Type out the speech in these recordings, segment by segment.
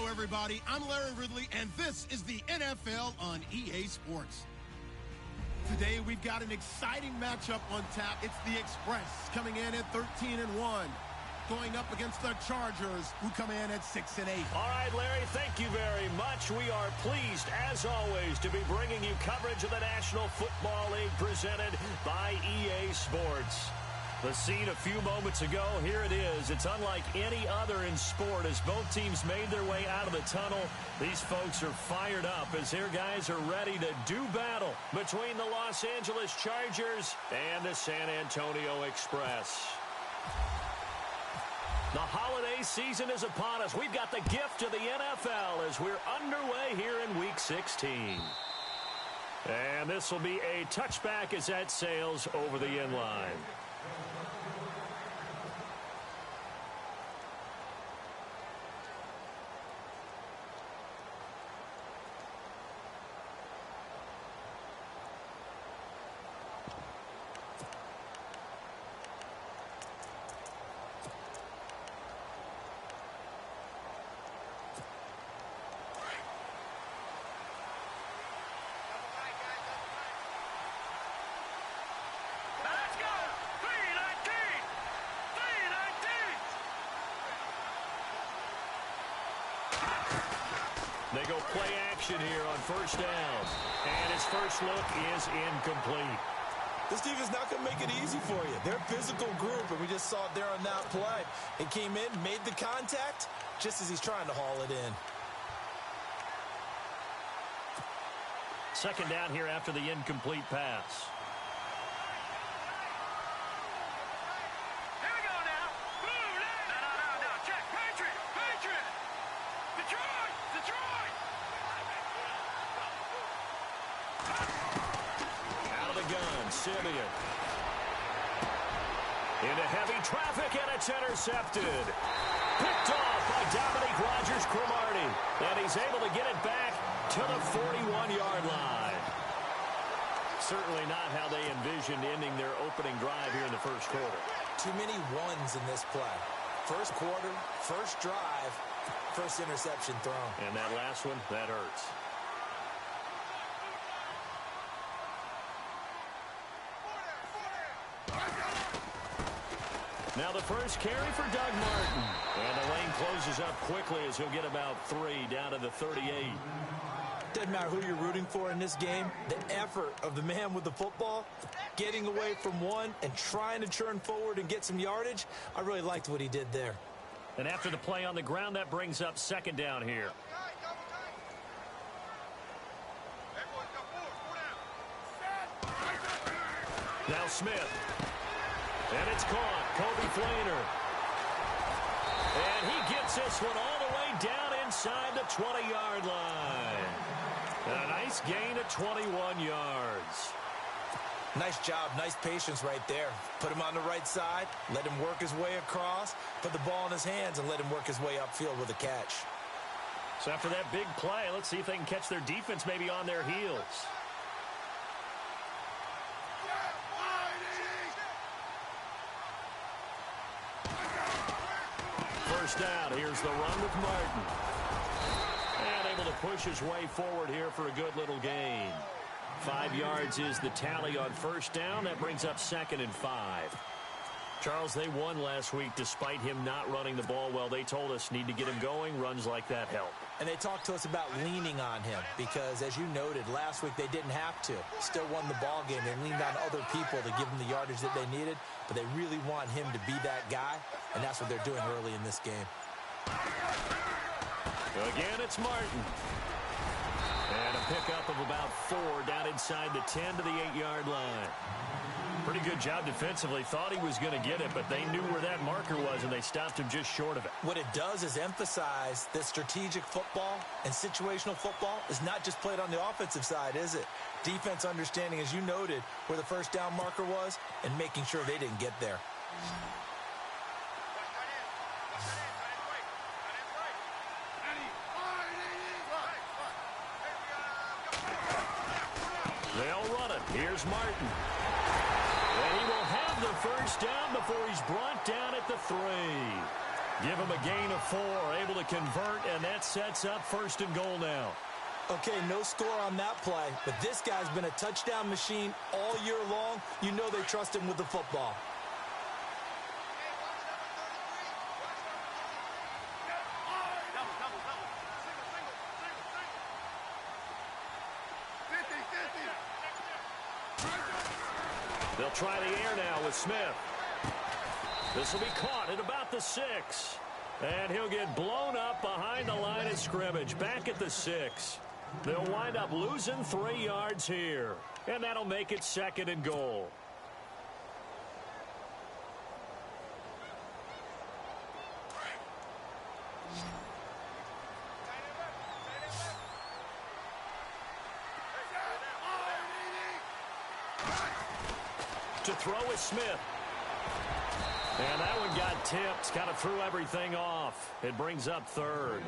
Hello, everybody. I'm Larry Ridley, and this is the NFL on EA Sports. Today, we've got an exciting matchup on tap. It's the Express coming in at 13-1, going up against the Chargers, who come in at 6-8. All right, Larry, thank you very much. We are pleased, as always, to be bringing you coverage of the National Football League presented by EA Sports. The scene a few moments ago, here it is. It's unlike any other in sport as both teams made their way out of the tunnel. These folks are fired up as their guys are ready to do battle between the Los Angeles Chargers and the San Antonio Express. The holiday season is upon us. We've got the gift of the NFL as we're underway here in Week 16. And this will be a touchback as that sails over the end line. They go play action here on first down. And his first look is incomplete. This defense not going to make it easy for you. They're a physical group, and we just saw it there on that play. It came in, made the contact, just as he's trying to haul it in. Second down here after the incomplete pass. Into heavy traffic, and it's intercepted. Picked off by Dominique Rodgers-Cromartie. And he's able to get it back to the 41-yard line. Certainly not how they envisioned ending their opening drive here in the first quarter. Too many ones in this play. First quarter, first drive, first interception thrown. And that last one, that hurts. Now the first carry for Doug Martin. And the lane closes up quickly as he'll get about 3 down to the 38. Doesn't matter who you're rooting for in this game. The effort of the man with the football, getting away from one and trying to churn forward and get some yardage, I really liked what he did there. And after the play on the ground, that brings up second down here. Now Smith. And it's caught. Kobe Flainer. And he gets this one all the way down inside the 20-yard line. And a nice gain of 21 yards. Nice job. Nice patience right there. Put him on the right side. Let him work his way across. Put the ball in his hands and let him work his way upfield with a catch. So after that big play, let's see if they can catch their defense maybe on their heels. First down. Here's the run with Martin. And able to push his way forward here for a good little gain. 5 yards is the tally on first down. That brings up 2nd and 5. Charles, they won last week despite him not running the ball well. They told us need to get him going. Runs like that help. And they talked to us about leaning on him because, as you noted, last week they didn't have to. Still won the ball game. They leaned on other people to give them the yardage that they needed, but they really want him to be that guy, and that's what they're doing early in this game. Again, it's Martin. And a pickup of about 4 down inside the 10 to the 8-yard line. Pretty good job defensively. Thought he was going to get it, but they knew where that marker was, and they stopped him just short of it. What it does is emphasize that strategic football and situational football is not just played on the offensive side, is it? Defense understanding, as you noted, where the first down marker was and making sure they didn't get there. They'll run it. Here's Martin. And he will have the first down before he's brought down at the 3. Give him a gain of 4, able to convert, and that sets up 1st and goal now. Okay, no score on that play, but this guy's been a touchdown machine all year long. You know they trust him with the football. They'll try the air now with Smith. This will be caught at about the 6. And he'll get blown up behind the line of scrimmage, back at the 6. They'll wind up losing 3 yards here. And that'll make it 2nd and goal. To throw is Smith. And that one got tipped, kind of threw everything off. It brings up 3rd.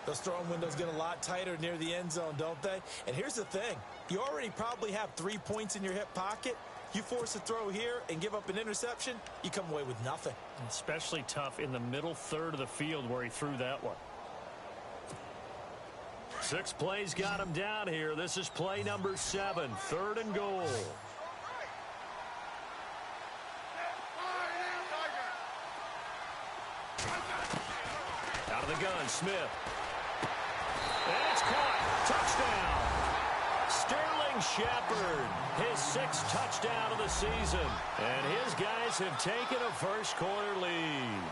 Those throwing windows get a lot tighter near the end zone, don't they? And here's the thing. You already probably have 3 points in your hip pocket. You force a throw here and give up an interception, you come away with nothing. Especially tough in the middle third of the field where he threw that one. 6 plays got him down here. This is play number 7, 3rd and goal. Out of the gun, Smith. And it's caught. Touchdown. Sterling Shepard, his 6th touchdown of the season. And his guys have taken a first-quarter lead.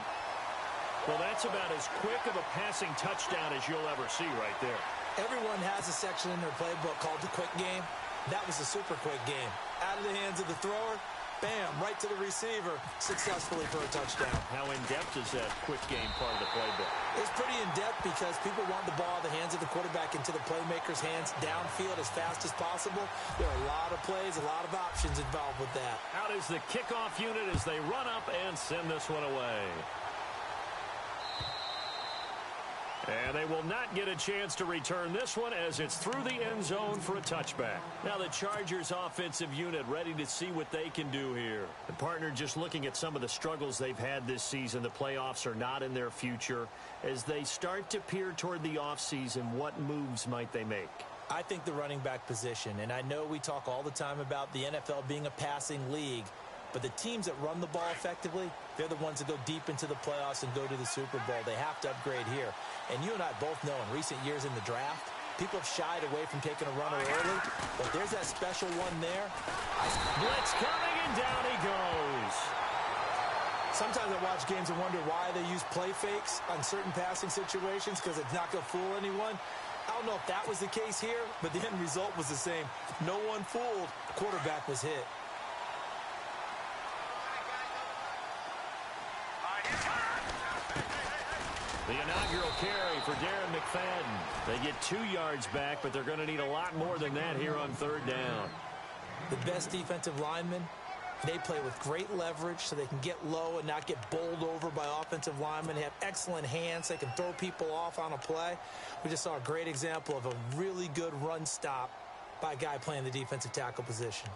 Well, that's about as quick of a passing touchdown as you'll ever see right there. Everyone has a section in their playbook called the quick game. That was a super quick game. Out of the hands of the thrower, bam, right to the receiver, successfully for a touchdown. How in-depth is that quick game part of the playbook? It's pretty in-depth because people want the ball in the hands of the quarterback into the playmaker's hands downfield as fast as possible. There are a lot of plays, a lot of options involved with that. Out is the kickoff unit as they run up and send this one away. And they will not get a chance to return this one as it's through the end zone for a touchback. Now the Chargers offensive unit ready to see what they can do here. The partner just looking at some of the struggles they've had this season. The playoffs are not in their future. As they start to peer toward the offseason, what moves might they make? I think the running back position, and I know we talk all the time about the NFL being a passing league, but the teams that run the ball effectively, they're the ones that go deep into the playoffs and go to the Super Bowl. They have to upgrade here. And you and I both know in recent years in the draft, people have shied away from taking a runner early, but there's that special one there. Blitz coming, and down he goes. Sometimes I watch games and wonder why they use play fakes on certain passing situations because it's not going to fool anyone. I don't know if that was the case here, but the end result was the same. No one fooled. Quarterback was hit. The inaugural carry for Darren McFadden. They get 2 yards back, but they're going to need a lot more than that here on 3rd down. The best defensive linemen, they play with great leverage so they can get low and not get bowled over by offensive linemen. They have excellent hands. They can throw people off on a play. We just saw a great example of a really good run stop by a guy playing the defensive tackle position.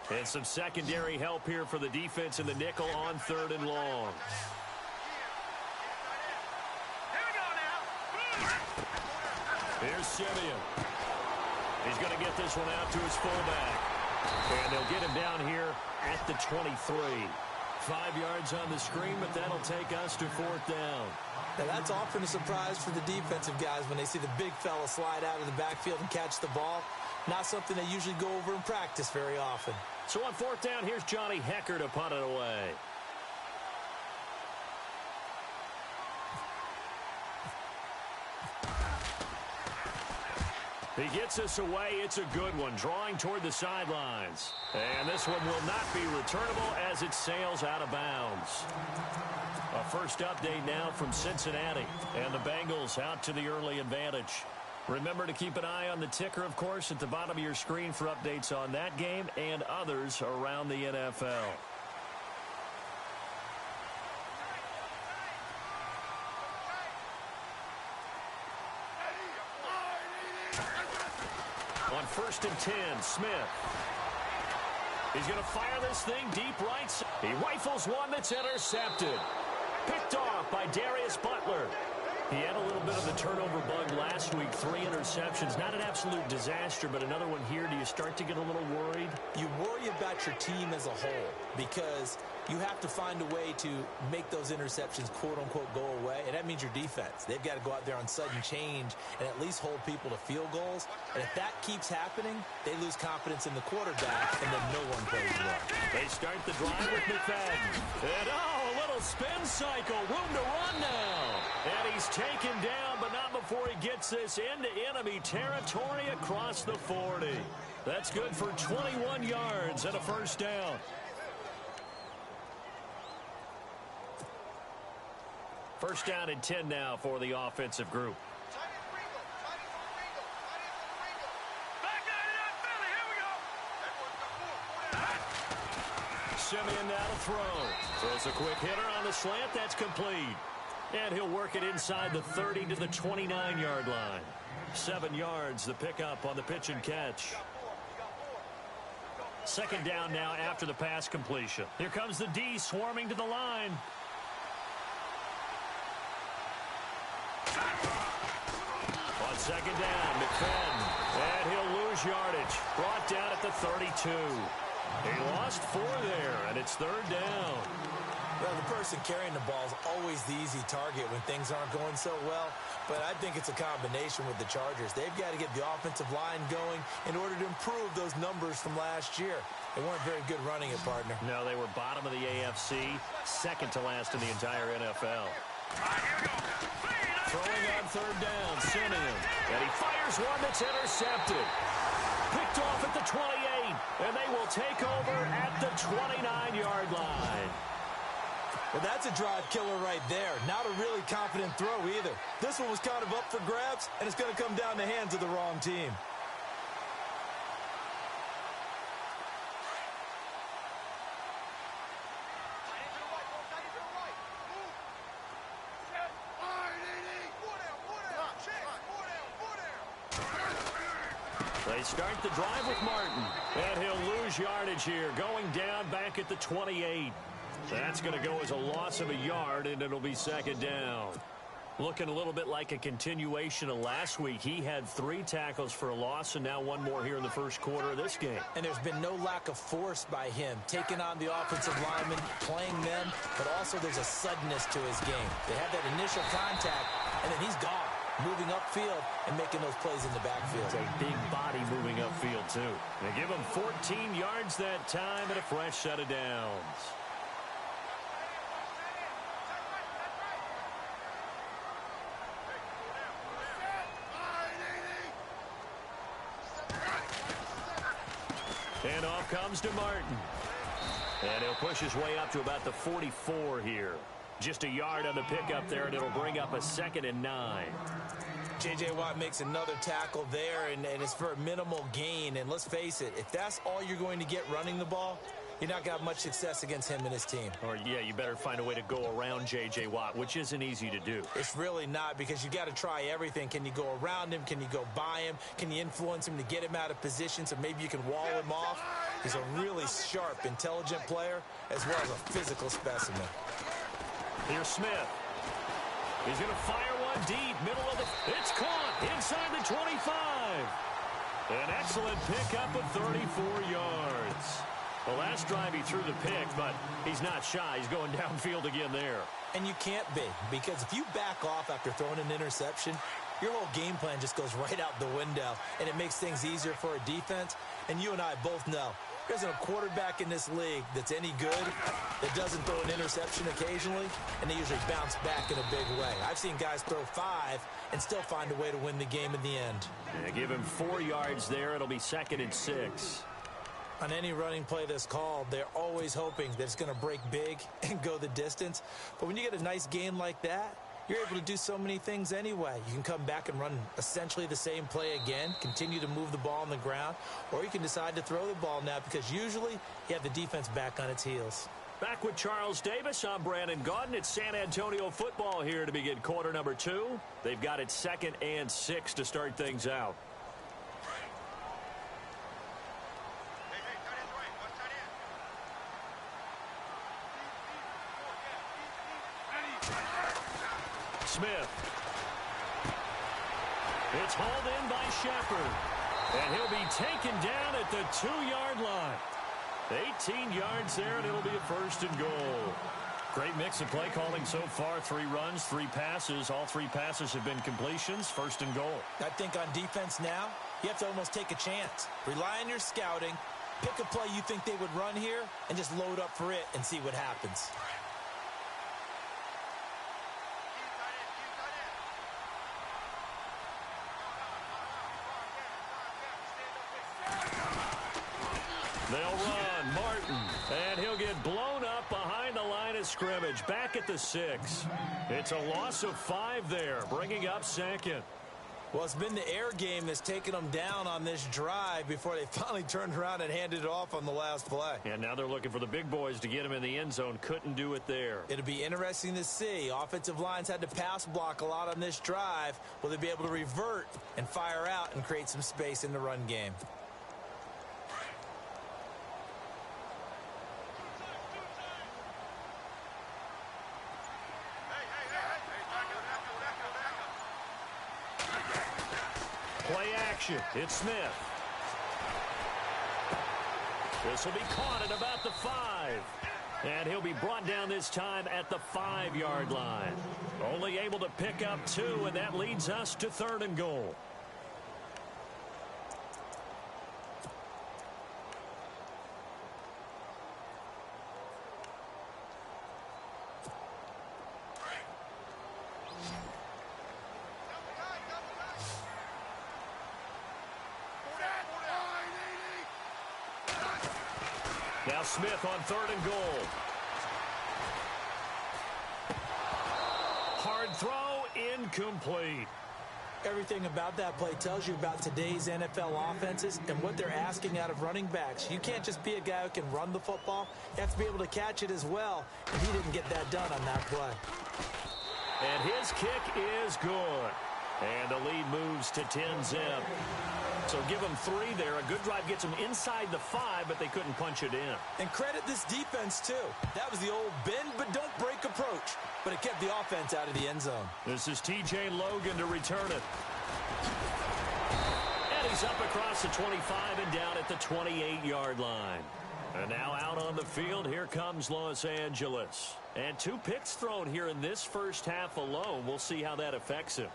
And some secondary help here for the defense in the nickel on 3rd and long. Here's Simeon. He's going to get this one out to his fullback. And they'll get him down here at the 23. 5 yards on the screen, but that'll take us to 4th down. Now that's often a surprise for the defensive guys when they see the big fella slide out of the backfield and catch the ball. Not something they usually go over in practice very often. So on 4th down, here's Johnny Hecker to punt it away. He gets us away. It's a good one, drawing toward the sidelines. And this one will not be returnable as it sails out of bounds. A first update now from Cincinnati. And the Bengals out to the early advantage. Remember to keep an eye on the ticker, of course, at the bottom of your screen for updates on that game and others around the NFL. On 1st and 10, Smith. He's going to fire this thing deep right. He rifles one that's intercepted. Picked off by Darius Butler. He had a little bit of the turnover bug last week. 3 interceptions. Not an absolute disaster, but another one here. Do you start to get a little worried? You worry about your team as a whole because you have to find a way to make those interceptions, quote-unquote, go away, and that means your defense. They've got to go out there on sudden change and at least hold people to field goals. And if that keeps happening, they lose confidence in the quarterback, and then no one plays well. They start the drive with McFadden. And, a little spin cycle. Room to run now. And he's taken down, but not before he gets this into enemy territory across the 40. That's good for 21 yards and a first down. First down and 10 now for the offensive group. Simeon now to throw. Throws a quick hitter on the slant. That's complete. And he'll work it inside the 30 to the 29-yard line. 7 yards, the pickup on the pitch and catch. Second down now after the pass completion. Here comes the D swarming to the line. On second down, McFadden. And he'll lose yardage. Brought down at the 32. He lost 4 there, and it's third down. Well, the person carrying the ball is always the easy target when things aren't going so well. But I think it's a combination with the Chargers. They've got to get the offensive line going in order to improve those numbers from last year. They weren't very good running it, partner. No, they were bottom of the AFC, second to last in the entire NFL. Throwing on third down, Simeon. And he fires one that's intercepted. Picked off at the 28, and they will take over at the 29-yard line. Well, that's a drive killer right there. Not a really confident throw either. This one was kind of up for grabs, and it's going to come down the hands of the wrong team. They start the drive with Martin, and he'll lose yardage here, going down back at the 28. That's going to go as a loss of a yard, and it'll be second down. Looking a little bit like a continuation of last week. He had 3 tackles for a loss, and now 1 more here in the first quarter of this game. And there's been no lack of force by him, taking on the offensive linemen, playing them, but also there's a suddenness to his game. They have that initial contact, and then he's gone, moving upfield and making those plays in the backfield. It's a big body moving upfield, too. They give him 14 yards that time and a fresh set of downs. And off comes to Martin. And he'll push his way up to about the 44 here. Just a yard on the pickup there, and it'll bring up a 2nd and 9. J.J. Watt makes another tackle there, and it's for a minimal gain. And let's face it, if that's all you're going to get running the ball, you're not going to have much success against him and his team. Or, yeah, you better find a way to go around J.J. Watt, which isn't easy to do. It's really not, because you got to try everything. Can you go around him? Can you go by him? Can you influence him to get him out of position so maybe you can wall him off? He's a really sharp, intelligent player, as well as a physical specimen. Here's Smith. He's going to fire one deep, middle of the... It's caught inside the 25. An excellent pickup of 34 yards. The last drive he threw the pick, but he's not shy. He's going downfield again there. And you can't be, because if you back off after throwing an interception, your whole game plan just goes right out the window, and it makes things easier for a defense. And you and I both know there isn't a quarterback in this league that's any good that doesn't throw an interception occasionally, and they usually bounce back in a big way. I've seen guys throw 5 and still find a way to win the game in the end. Yeah, give him 4 yards there. It'll be 2nd and 6. On any running play that's called, they're always hoping that it's going to break big and go the distance. But when you get a nice gain like that, you're able to do so many things anyway. You can come back and run essentially the same play again, continue to move the ball on the ground, or you can decide to throw the ball now because usually you have the defense back on its heels. Back with Charles Davis, I'm Brandon Gaudin. It's San Antonio football here to begin quarter number 2. They've got it 2nd and 6 to start things out. Smith. It's hauled in by Shepard. And he'll be taken down at the 2-yard line. 18 yards there, and it'll be a first and goal. Great mix of play calling so far. 3 runs, 3 passes. All 3 passes have been completions. First and goal. I think on defense now, you have to almost take a chance. Rely on your scouting. Pick a play you think they would run here, and just load up for it and see what happens. They'll run Martin, and he'll get blown up behind the line of scrimmage, back at the 6. It's a loss of 5 there, bringing up second. Well, it's been the air game that's taken them down on this drive before they finally turned around and handed it off on the last play. And now they're looking for the big boys to get him in the end zone. Couldn't do it there. It'll be interesting to see. Offensive lines had to pass block a lot on this drive. Will they be able to revert and fire out and create some space in the run game? Play action. It's Smith. This will be caught at about the 5. And he'll be brought down this time at the 5-yard line. Only able to pick up 2, and that leads us to 3rd and goal. Now Smith on 3rd and goal. Hard throw, incomplete. Everything about that play tells you about today's NFL offenses and what they're asking out of running backs. You can't just be a guy who can run the football. You have to be able to catch it as well, and he didn't get that done on that play. And his kick is good. And the lead moves to 10-zip. So give them 3 there. A good drive gets them inside the 5, but they couldn't punch it in. And credit this defense, too. That was the old bend but don't break approach. But it kept the offense out of the end zone. This is T.J. Logan to return it. And he's up across the 25 and down at the 28-yard line. And now out on the field, here comes Los Angeles. And 2 picks thrown here in this first half alone. We'll see how that affects him.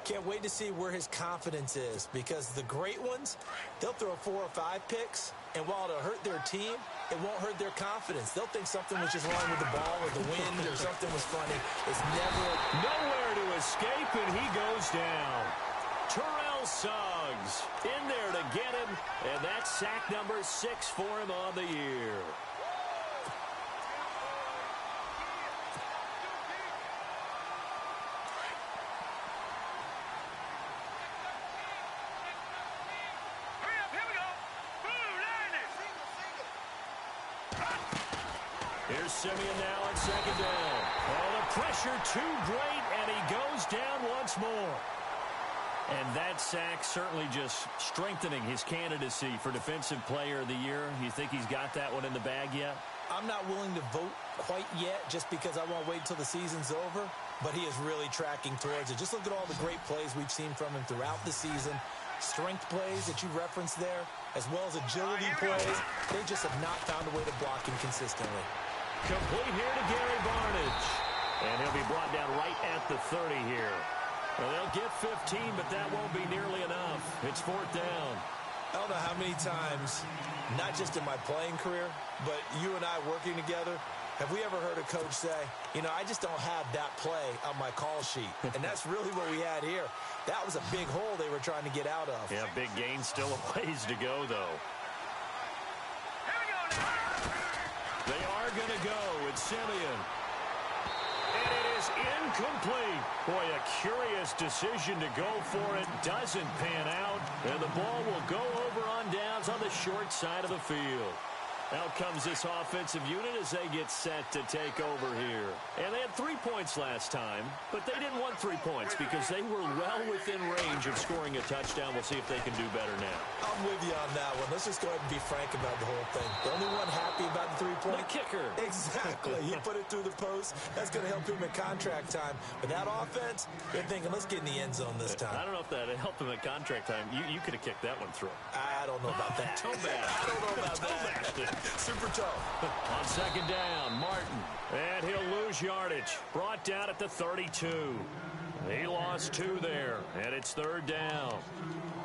Can't wait to see where his confidence is, because the great ones, they'll throw 4 or 5 picks, and while it'll hurt their team, it won't hurt their confidence. They'll think something was just wrong with the ball or the wind or something was funny. It's never nowhere to escape, and he goes down. Terrell Suggs in there to get him, and that's sack number 6 for him on the year. Here's Simeon now on 2nd down. Oh, the pressure too great, and he goes down once more. And that sack certainly just strengthening his candidacy for Defensive Player of the Year. You think he's got that one in the bag yet? I'm not willing to vote quite yet just because I won't wait until the season's over, but he is really tracking towards it. Just look at all the great plays we've seen from him throughout the season. Strength plays that you referenced there, as well as agility plays. They just have not found a way to block him consistently. Complete here to Gary Barnidge. And he'll be brought down right at the 30 here. Well, they'll get 15, but that won't be nearly enough. It's 4th down. I don't know how many times, not just in my playing career, but you and I working together, have we ever heard a coach say, you know, I just don't have that play on my call sheet. And that's really what we had here. That was a big hole they were trying to get out of. Yeah, big gain, still a ways to go, though. They are going to go with Simeon. And it is incomplete. Boy, a curious decision to go for it. Doesn't pan out. And the ball will go over on downs on the short side of the field. Out comes this offensive unit as they get set to take over here. And they had 3 points last time, but they didn't want 3 points because they were well within range of scoring a touchdown. We'll see if they can do better now. I'm with you on that one. Let's just go ahead and be frank about the whole thing. The only one happy about the 3-point. The kicker. Exactly. He put it through the post. That's going to help him at contract time. But that offense, they're thinking, let's get in the end zone this time. I don't know if that helped him at contract time. You could have kicked that one through. I don't know about that. Toe bad. I don't know about that. Super toe. On second down, Martin. And he'll lose yardage. Brought down at the 32. He lost 2 there, and it's third down.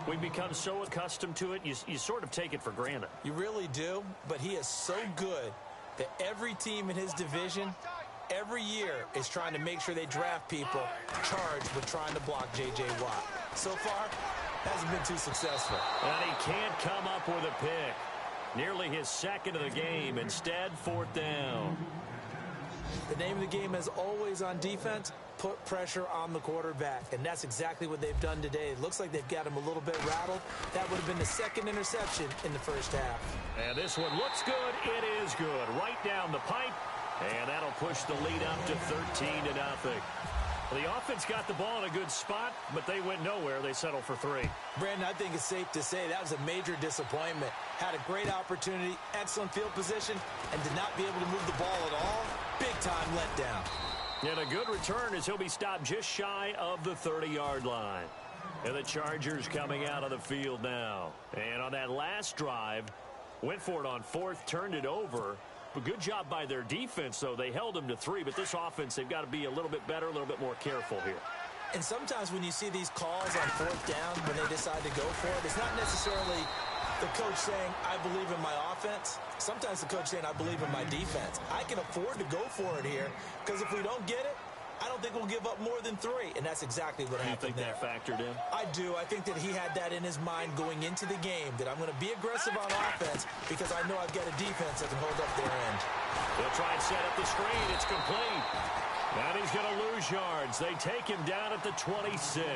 We've become so accustomed to it, you sort of take it for granted. You really do, but he is so good that every team in his division every year is trying to make sure they draft people charged with trying to block J.J. Watt. So far, hasn't been too successful. And he can't come up with a pick. Nearly his second of the game. Instead, fourth down. The name of the game is always on defense, put pressure on the quarterback. And that's exactly what they've done today. It looks like they've got him a little bit rattled. That would have been the second interception in the first half. And this one looks good. It is good. Right down the pipe. And that'll push the lead up to 13-0. The offense got the ball in a good spot, but they went nowhere. They settled for 3. Brandon, I think it's safe to say that was a major disappointment. Had a great opportunity, excellent field position, and did not be able to move the ball at all. Big-time letdown. And a good return as he'll be stopped just shy of the 30-yard line. And the Chargers coming out of the field now. And on that last drive, went for it on 4th, turned it over. But good job by their defense, though. They held them to 3, but this offense, they've got to be a little bit better, a little bit more careful here. And sometimes when you see these calls on 4th down, when they decide to go for it, it's not necessarily the coach saying, I believe in my offense. Sometimes the coach saying, I believe in my defense. I can afford to go for it here, because if we don't get it, I don't think we'll give up more than 3. And that's exactly what happened there. You think that factored in? I do. I think that he had that in his mind going into the game, that I'm going to be aggressive on offense because I know I've got a defense that can hold up their end. They'll try and set up the screen. It's complete. And he's going to lose yards. They take him down at the 26.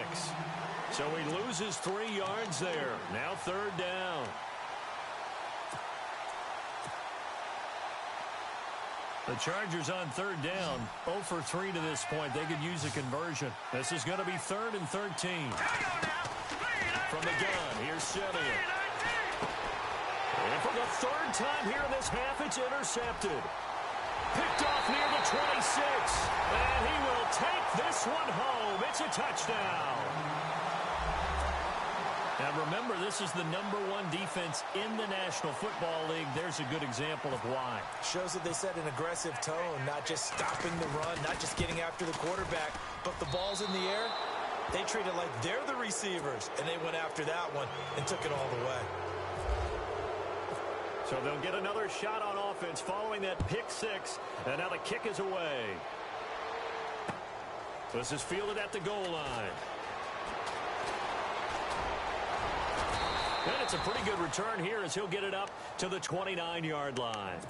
So he loses 3 yards there. Now third down. The Chargers on third down, 0 for 3 to this point. They could use a conversion. This is going to be 3rd and 13. From the gun, here's Simeon. And for the 3rd time here in this half, it's intercepted. Picked off near the 26. And he will take this one home. It's a touchdown. And remember, this is the #1 defense in the National Football League. There's a good example of why. Shows that they set an aggressive tone, not just stopping the run, not just getting after the quarterback, but the ball's in the air. They treat it like they're the receivers, and they went after that one and took it all the way. So they'll get another shot on offense following that pick 6, and now the kick is away. This is fielded at the goal line. And it's a pretty good return here as he'll get it up to the 29-yard line.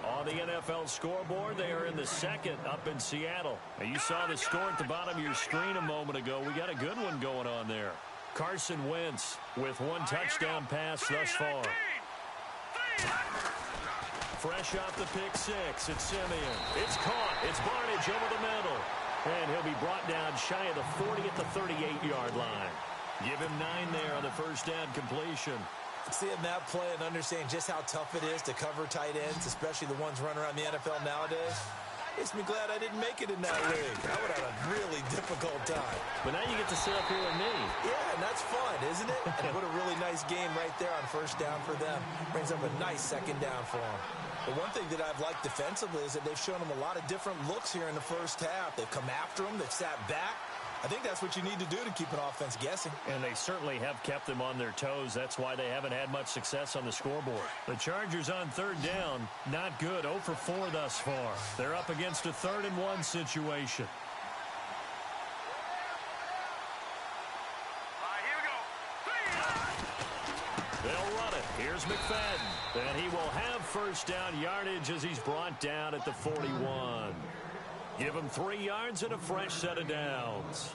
On the NFL scoreboard, they are in the 2nd up in Seattle. And you saw the score at the bottom of your screen a moment ago. We got a good one going on there. Carson Wentz with 1 touchdown pass thus far. Fresh off the pick 6, it's Simeon. It's caught. It's Barnidge over the middle. And he'll be brought down shy of the 40 at the 38-yard line. Give him 9 there on the first down completion. Seeing that play and understanding just how tough it is to cover tight ends, especially the ones running around the NFL nowadays, makes me glad I didn't make it in that league. I would have had a really difficult time. But now you get to sit up here with me. Yeah, and that's fun, isn't it? And what a really nice game right there on first down for them. Brings up a nice second down for them. But one thing that I've liked defensively is that they've shown them a lot of different looks here in the first half. They've come after them. They've sat back. I think that's what you need to do to keep an offense guessing. And they certainly have kept them on their toes. That's why they haven't had much success on the scoreboard. The Chargers on third down, not good. 0 for 4 thus far. They're up against a 3rd and 1 situation. They'll run it. Here's McFadden. And he will have first down yardage as he's brought down at the 41. Give him 3 yards and a fresh set of downs.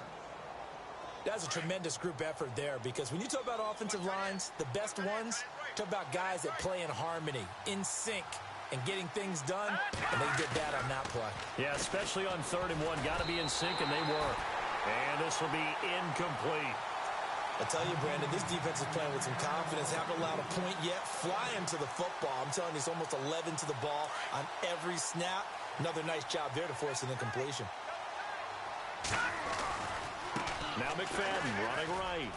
That's a tremendous group effort there, because when you talk about offensive lines, the best ones, talk about guys that play in harmony, in sync, and getting things done, and they did that on that play. Yeah, especially on 3rd and 1. Got to be in sync, and they were. And this will be incomplete. I tell you, Brandon, this defense is playing with some confidence. Haven't allowed a point yet. Flying to the football. I'm telling you, it's almost 11 to the ball on every snap. Another nice job there to force an incompletion. Now McFadden running right.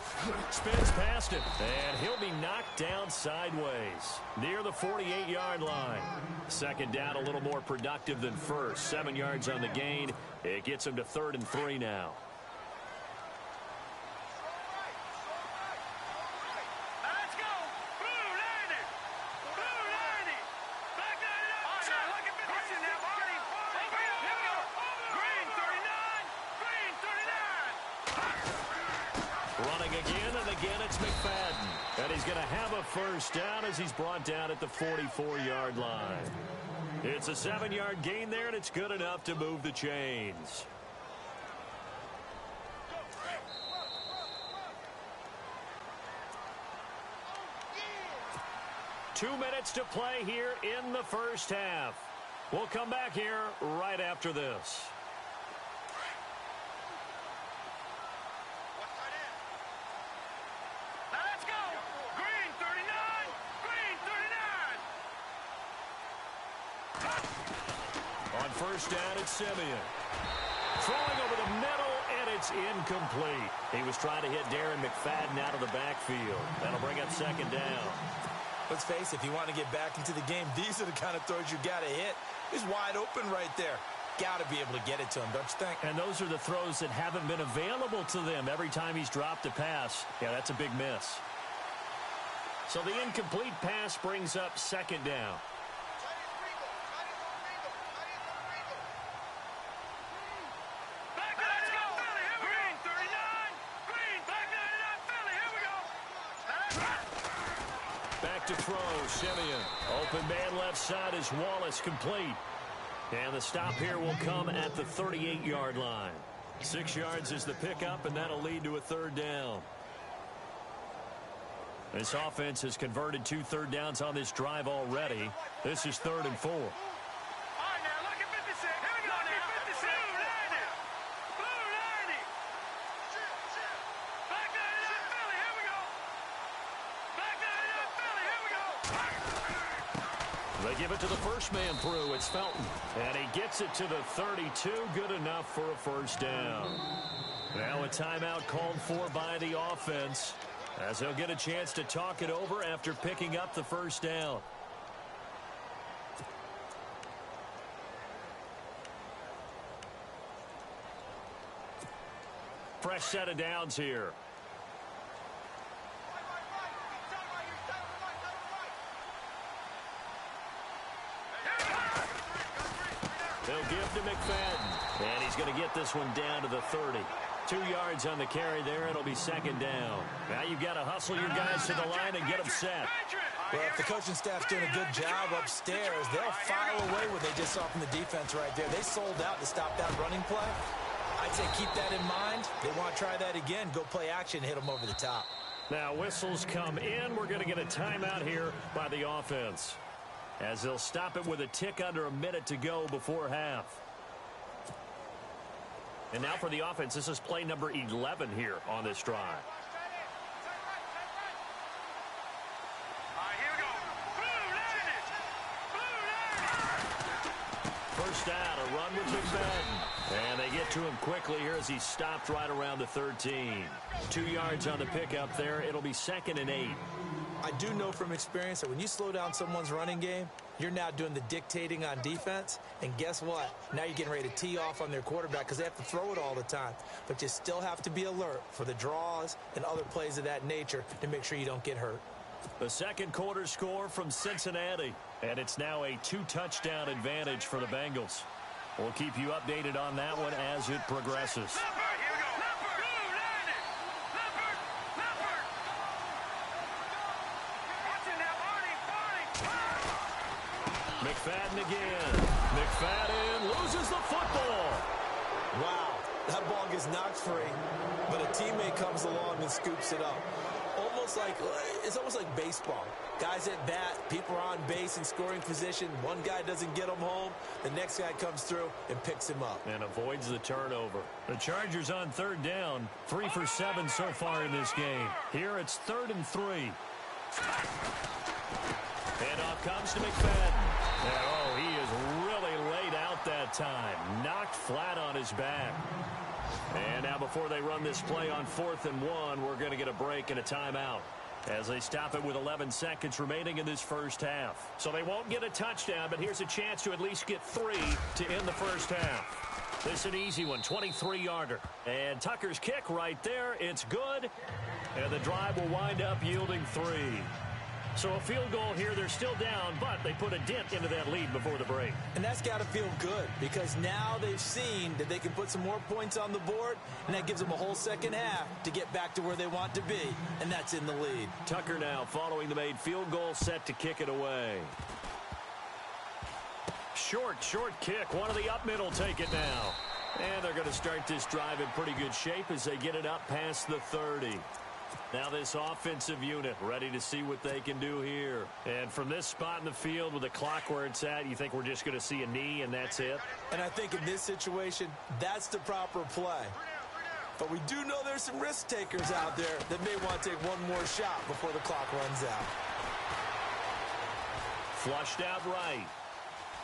Spins past him, and he'll be knocked down sideways near the 48-yard line. 2nd down, a little more productive than first. 7 yards on the gain. It gets him to 3rd and 3 now. It's McFadden, and he's going to have a 1st down as he's brought down at the 44-yard line. It's a 7-yard gain there, and it's good enough to move the chains. Two minutes to play here in the 1st half. We'll come back here right after this. On 1st down, it's Simeon. Throwing over the middle, and it's incomplete. He was trying to hit Darren McFadden out of the backfield. That'll bring up 2nd down. Let's face it, if you want to get back into the game, these are the kind of throws you got to hit. He's wide open right there. Got to be able to get it to him, don't you think? And those are the throws that haven't been available to them every time he's dropped a pass. Yeah, that's a big miss. So the incomplete pass brings up 2nd down. To throw, Simeon. Open man left side is Wallace, complete. And the stop here will come at the 38-yard line. 6 yards is the pickup, and that'll lead to a 3rd down. This offense has converted 2 3rd downs on this drive already. This is 3rd and 4. They give it to the first man through. It's Felton. And he gets it to the 32. Good enough for a 1st down. Now a timeout called for by the offense, as they'll get a chance to talk it over after picking up the 1st down. Fresh set of downs here. They'll give to McFadden, and he's going to get this one down to the 30. 2 yards on the carry there. It'll be 2nd down. Now you've got to hustle your guys to the line and get them set. Well, if the coaching staff's doing a good job upstairs, they'll file away what they just saw from the defense right there. They sold out to stop that running play. I'd say keep that in mind. They want to try that again. Go play action, hit them over the top. Now whistles come in. We're going to get a timeout here by the offense, as they'll stop it with a tick under a minute to go before half. And now for the offense, this is play number 11 here on this drive. First down, a run with McFadden. And they get to him quickly here as he stopped right around the 13. 2 yards on the pickup there. It'll be 2nd and 8. I do know from experience that when you slow down someone's running game, you're now doing the dictating on defense. And guess what? Now you're getting ready to tee off on their quarterback because they have to throw it all the time. But you still have to be alert for the draws and other plays of that nature to make sure you don't get hurt. The second quarter score from Cincinnati. And it's now a 2-touchdown advantage for the Bengals. We'll keep you updated on that one as it progresses. McFadden again. McFadden loses the football. Wow. That ball gets knocked free, but a teammate comes along and scoops it up. It's almost like baseball. Guys at bat, people are on base in scoring position. One guy doesn't get him home. The next guy comes through and picks him up. And avoids the turnover. The Chargers on third down. 3 for 7 so far in this game. Here it's 3rd and 3. Handoff comes to McFadden. And, he is really laid out that time. Knocked flat on his back. And now before they run this play on 4th and 1, we're going to get a break and a timeout as they stop it with 11 seconds remaining in this first half. So they won't get a touchdown, but here's a chance to at least get 3 to end the first half. This is an easy one, 23-yarder. And Tucker's kick right there. It's good. And the drive will wind up yielding 3. So a field goal here, they're still down, but they put a dent into that lead before the break. And that's got to feel good because now they've seen that they can put some more points on the board, and that gives them a whole second half to get back to where they want to be, and that's in the lead. Tucker now following the made field goal, set to kick it away. Short kick. One of the up middle take it now. And they're going to start this drive in pretty good shape as they get it up past the 30. Now this offensive unit ready to see what they can do here. And from this spot in the field with the clock where it's at, you think we're just going to see a knee and that's it? And I think in this situation, that's the proper play. But we do know there's some risk takers out there that may want to take one more shot before the clock runs out. Flushed out right.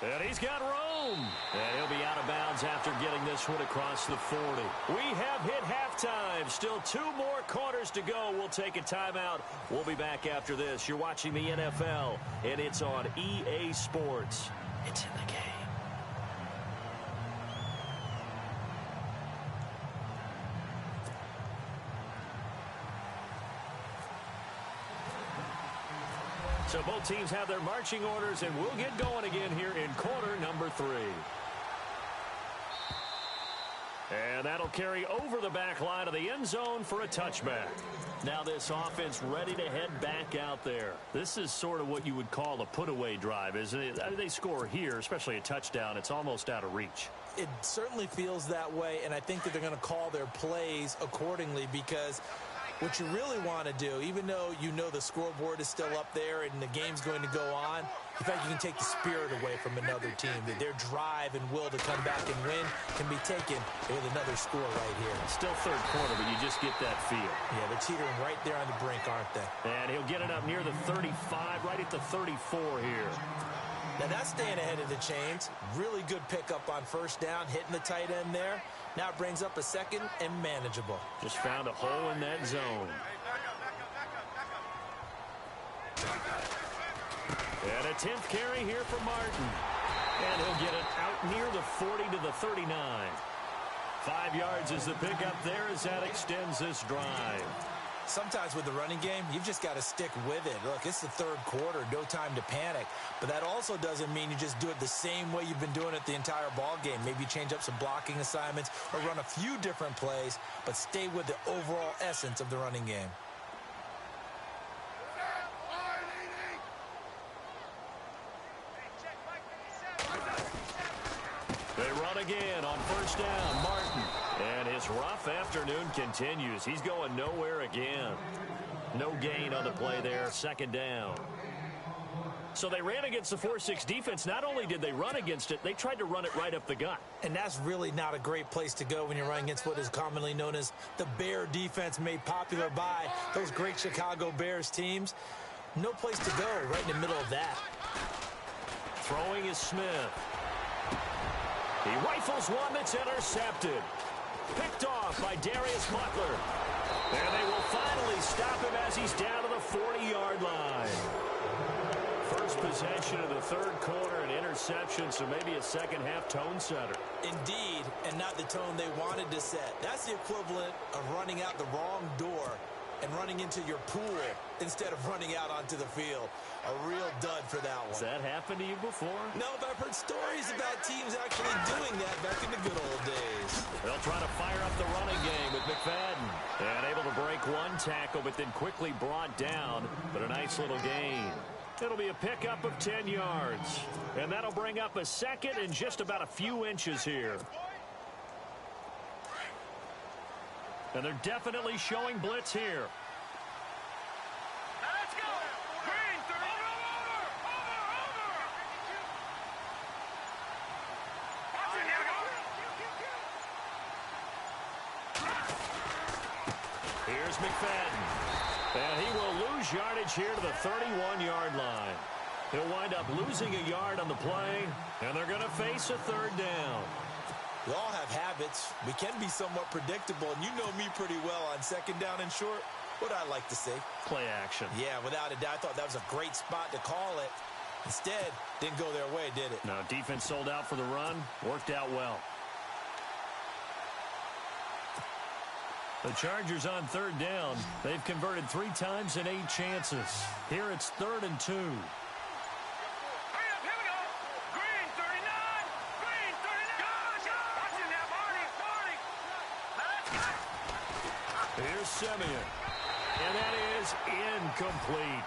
And he's got room. And he'll be out of bounds after getting this one across the 40. We have hit halftime. Still 2 more quarters to go. We'll take a timeout. We'll be back after this. You're watching the NFL, and it's on EA Sports. It's in the game. So both teams have their marching orders, and we'll get going again here in quarter number 3. And that'll carry over the back line of the end zone for a touchback. Now this offense ready to head back out there. This is sort of what you would call a put-away drive, isn't it? I mean, they score here, especially a touchdown. It's almost out of reach. It certainly feels that way, and I think that they're going to call their plays accordingly because what you really want to do, even though you know the scoreboard is still up there and the game's going to go on, in fact, you can take the spirit away from another team. That their drive and will to come back and win can be taken with another score right here. Still third quarter, but you just get that feel. Yeah, they're teetering right there on the brink, aren't they? And he'll get it up near the 35, right at the 34 here. Now that's staying ahead of the chains. Really good pickup on first down, hitting the tight end there. Now it brings up a second and manageable. Just found a hole in that zone. And a 10th carry here for Martin. And he'll get it out near the 40 to the 39. 5 yards is the pickup there as that extends this drive. Sometimes with the running game, you've just got to stick with it. Look, it's the third quarter, no time to panic. But that also doesn't mean you just do it the same way you've been doing it the entire ball game. Maybe change up some blocking assignments or run a few different plays, but stay with the overall essence of the running game. They run again on first down. Martin. And his rough afternoon continues. He's going nowhere again. No gain on the play there. Second down. So they ran against the 4-6 defense. Not only did they run against it, they tried to run it right up the gut. And that's really not a great place to go when you're running against what is commonly known as the Bear defense, made popular by those great Chicago Bears teams. No place to go right in the middle of that. Throwing is Smith. He rifles one that's intercepted. Picked off by Darius Butler. And they will finally stop him as he's down to the 40-yard line. First possession of the third quarter, an interception, so maybe a second-half tone setter. Indeed, and not the tone they wanted to set. That's the equivalent of running out the wrong door and running into your pool instead of running out onto the field. A real dud for that one. Has that happened to you before? No, but I've heard stories about teams actually doing that back in the good old days. They'll try to fire up the running game with McFadden. And able to break one tackle, but then quickly brought down. But a nice little gain. It'll be a pickup of 10 yards. And that'll bring up a second and just about a few inches here. And they're definitely showing blitz here. Let's go. Green, Here's McFadden. And he will lose yardage here to the 31-yard line. He'll wind up losing a yard on the play, and they're going to face a third down. We all have habits. We can be somewhat predictable, and you know me pretty well on second down and short. What I like to see. Play action. Yeah, without a doubt, I thought that was a great spot to call it. Instead, didn't go their way, did it? No, defense sold out for the run. Worked out well. The Chargers on third down. They've converted 3 times in 8 chances. Here it's 3rd and 2. Here's Simeon. And that is incomplete.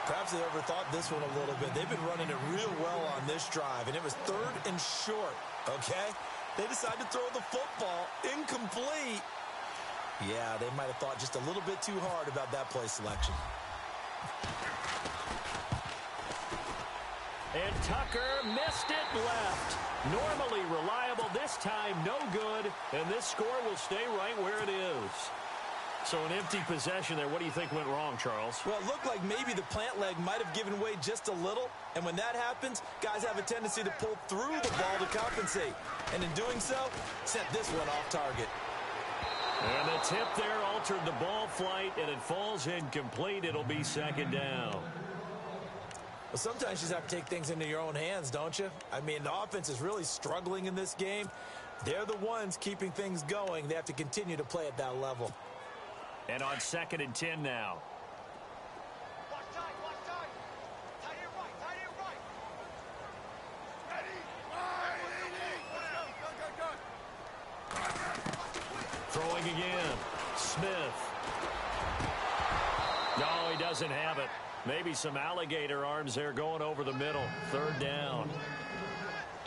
Perhaps they overthought this one a little bit. They've been running it real well on this drive, and it was 3rd and short, okay? They decided to throw the football incomplete. Yeah, they might have thought just a little bit too hard about that play selection. And Tucker missed it left. Normally reliable, this time no good, and this score will stay right where it is. So an empty possession there. What do you think went wrong, Charles? Well, it looked like maybe the plant leg might have given way just a little, and when that happens, guys have a tendency to pull through the ball to compensate, and in doing so, sent this one off target. And the tip there altered the ball flight, and it falls incomplete. It'll be 2nd down. Well, sometimes you just have to take things into your own hands, don't you? I mean, the offense is really struggling in this game. They're the ones keeping things going. They have to continue to play at that level. And on 2nd and 10 now. Watch tight, watch tight. Tight end right, tight end right. Ready, Throwing again. Smith. No, he doesn't have it. Maybe some alligator arms there going over the middle. 3rd down.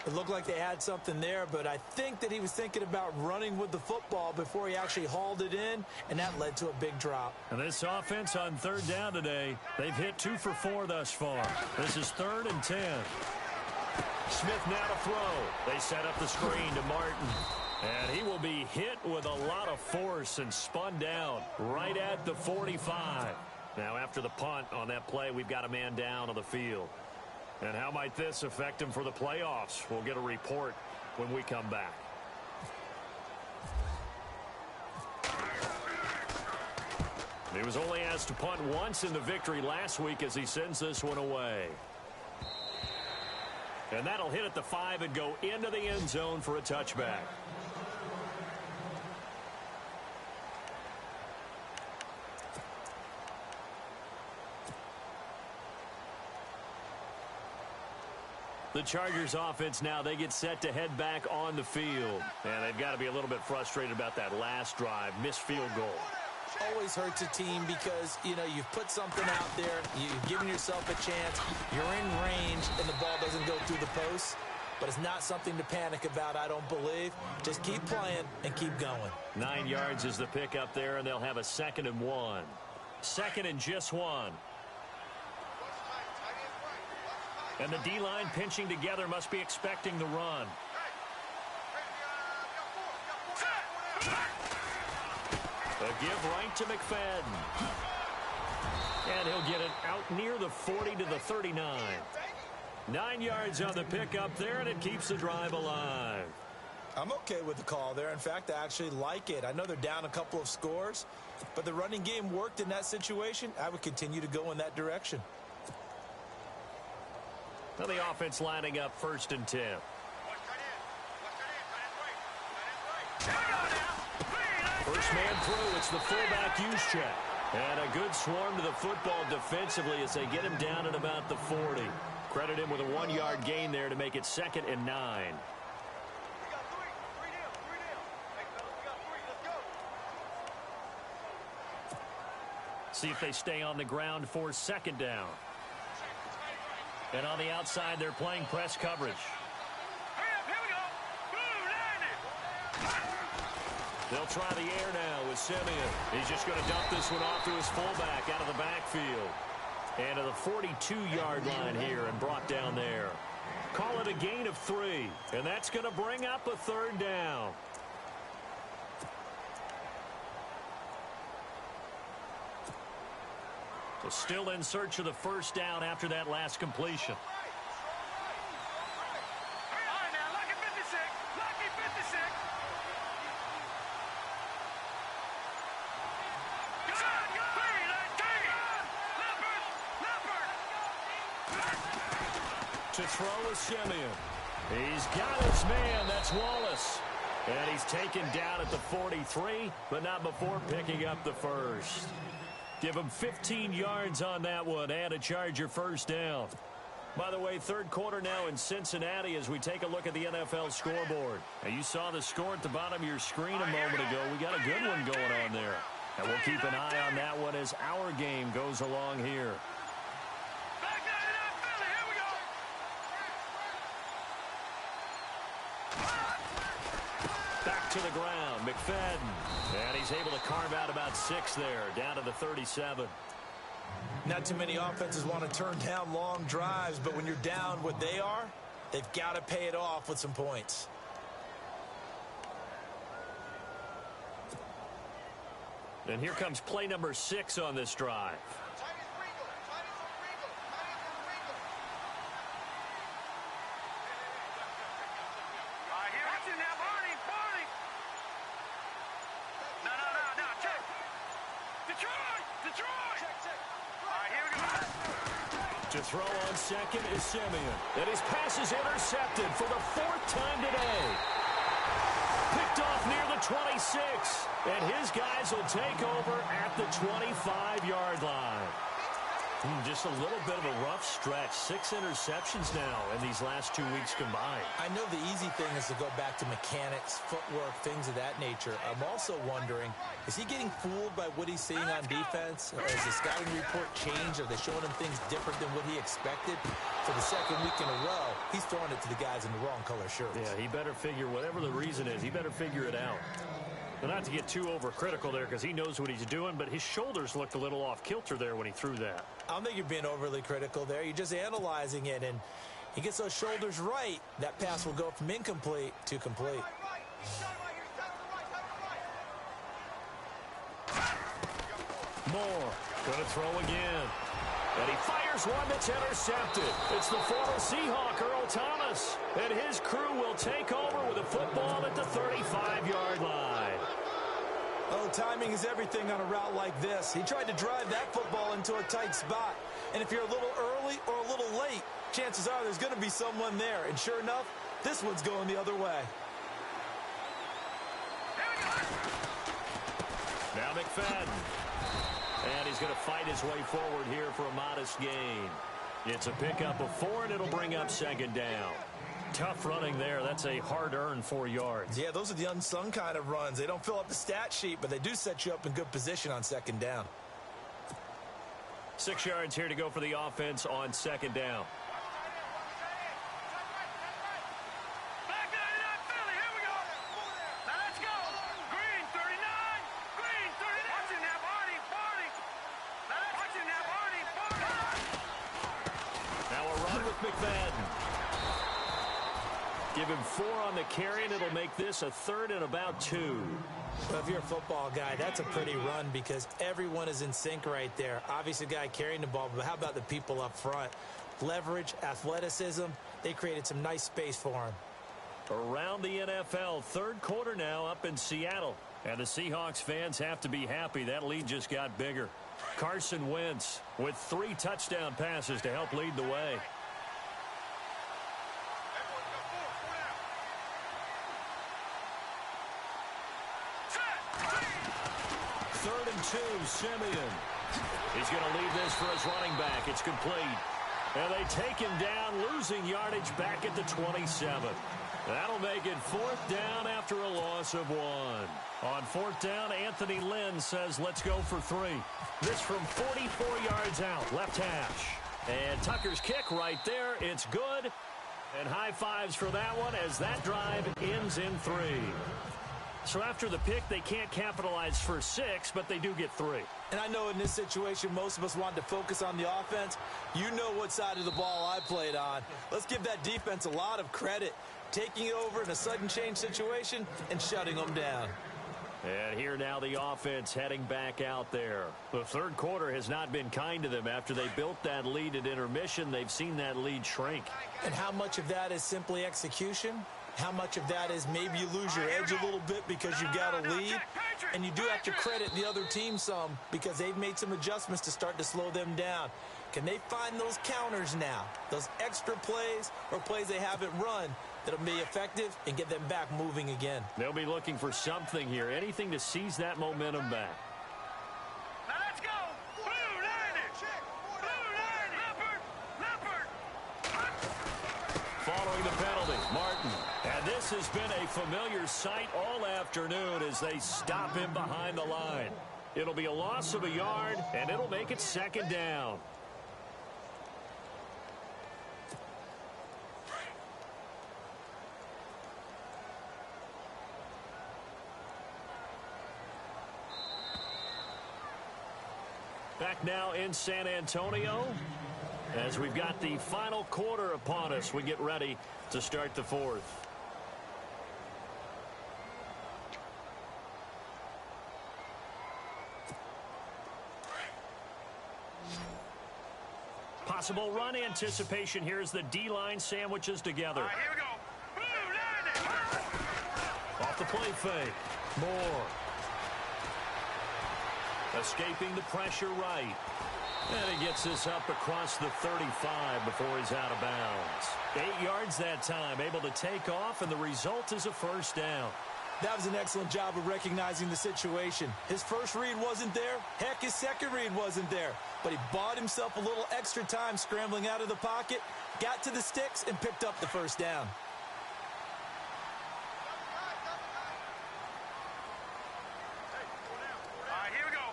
It looked like they had something there, but I think that he was thinking about running with the football before he actually hauled it in, and that led to a big drop. And this offense on 3rd down today, they've hit 2 for 4 thus far. This is 3rd and 10. Smith now to throw. They set up the screen to Martin. And he will be hit with a lot of force and spun down right at the 45. Now after the punt on that play, we've got a man down on the field. And how might this affect him for the playoffs? We'll get a report when we come back. He was only asked to punt once in the victory last week as he sends this one away. And that'll hit at the 5 and go into the end zone for a touchback. The Chargers offense now, they get set to head back on the field. And they've got to be a little bit frustrated about that last drive, missed field goal. Always hurts a team because, you know, you've put something out there, you've given yourself a chance, you're in range, and the ball doesn't go through the post. But it's not something to panic about, I don't believe. Just keep playing and keep going. 9 yards is the pick up there, and they'll have a 2nd and 1. 2nd and just 1. And the D-line pinching together must be expecting the run. A give right to McFadden. And he'll get it out near the 40 to the 39. 9 yards on the pickup there, and it keeps the drive alive. I'm okay with the call there. In fact, I actually like it. I know they're down a couple of scores, but the running game worked in that situation. I would continue to go in that direction. Now the offense lining up 1st and 10. First man through, it's the fullback use check. And a good swarm to the football defensively as they get him down at about the 40. Credit him with a 1-yard gain there to make it 2nd and 9. See if they stay on the ground for 2nd down. And on the outside, they're playing press coverage. They'll try the air now with Simeon. He's just going to dump this one off to his fullback out of the backfield. And to the 42-yard line here and brought down there. Call it a gain of 3. And that's going to bring up a 3rd down. So still in search of the 1st down after that last completion. To throw is Simeon. He's got his man. That's Wallace. And he's taken down at the 43, but not before picking up the 1st. Give him 15 yards on that one and a Charger 1st down. By the way, 3rd quarter now in Cincinnati as we take a look at the NFL scoreboard. Now, you saw the score at the bottom of your screen a moment ago. We got a good one going on there. And we'll keep an eye on that one as our game goes along here. Back to the ground, McFadden. And he's able to carve out about 6 there, down to the 37. Not too many offenses want to turn down long drives, but when you're down what they are, they've got to pay it off with some points. And here comes play number 6 on this drive. To throw on 2nd is Simeon. And his pass is intercepted for the 4th time today. Picked off near the 26. And his guys will take over at the 25-yard line. Just a little bit of a rough stretch. 6 interceptions now in these last 2 weeks combined. I know the easy thing is to go back to mechanics, footwork, things of that nature. I'm also wondering, is he getting fooled by what he's seeing on defense? Or has the scouting report changed? Are they showing him things different than what he expected? For the 2nd week in a row, he's throwing it to the guys in the wrong color shirts. Yeah, he better figure, whatever the reason is, he better figure it out. But not to get too overcritical there because he knows what he's doing, but his shoulders looked a little off kilter there when he threw that. I don't think you're being overly critical there. You're just analyzing it, and he gets those shoulders right. That pass will go from incomplete to complete. Moore going to throw again. And he fires one that's intercepted. It's the former Seahawk, Earl Thomas. And his crew will take over with a football at the 35-yard line. Oh, timing is everything on a route like this. He tried to drive that football into a tight spot. And if you're a little early or a little late, chances are there's going to be someone there. And sure enough, this one's going the other way. Now McFadden. And he's going to fight his way forward here for a modest gain. It's a pickup of 4, and it'll bring up 2nd down. Tough running there. That's a hard-earned 4 yards. Yeah, those are the unsung kind of runs. They don't fill up the stat sheet, but they do set you up in good position on 2nd down. 6 yards here to go for the offense on 2nd down. McFadden. Give him 4 on the carry, and it'll make this a 3rd and about 2. Well, if you're a football guy, that's a pretty run because everyone is in sync right there. Obviously, the guy carrying the ball, but how about the people up front? Leverage, athleticism, they created some nice space for him. Around the NFL, 3rd quarter now up in Seattle. And the Seahawks fans have to be happy. That lead just got bigger. Carson Wentz with 3 touchdown passes to help lead the way. 3rd and 2, Simeon. He's going to leave this for his running back. It's complete. And they take him down, losing yardage back at the 27. That'll make it 4th down after a loss of 1. On 4th down, Anthony Lynn says, let's go for 3. This from 44 yards out, left hash. And Tucker's kick right there. It's good. And high fives for that one as that drive ends in 3. So after the pick, they can't capitalize for 6, but they do get 3. And I know in this situation, most of us wanted to focus on the offense. You know what side of the ball I played on. Let's give that defense a lot of credit, taking it over in a sudden change situation and shutting them down. And here now the offense heading back out there. The third quarter has not been kind to them. After they built that lead at intermission, they've seen that lead shrink. And how much of that is simply execution? How much of that is maybe you lose your edge a little bit because you've got a lead? And you do have to credit the other team some because they've made some adjustments to start to slow them down. Can they find those counters now, those extra plays or plays they haven't run that'll be effective and get them back moving again? They'll be looking for something here, anything to seize that momentum back. Now let's go. Blue line it. Blue line it. Leopard. Following the penalty, Martin. And this has been a familiar sight all afternoon as they stop him behind the line. It'll be a loss of a yard, and it'll make it second down. Back now in San Antonio as we've got the final quarter upon us. We get ready to start the fourth. Possible run anticipation here as the D-line sandwiches together. All right, here we go. Blue line it. Off the play fake. Moore. Escaping the pressure right. And he gets this up across the 35 before he's out of bounds. 8 yards that time, able to take off, and the result is a first down. That was an excellent job of recognizing the situation. His first read wasn't there. Heck, his second read wasn't there. But he bought himself a little extra time scrambling out of the pocket, got to the sticks, and picked up the first down. All right, here we go.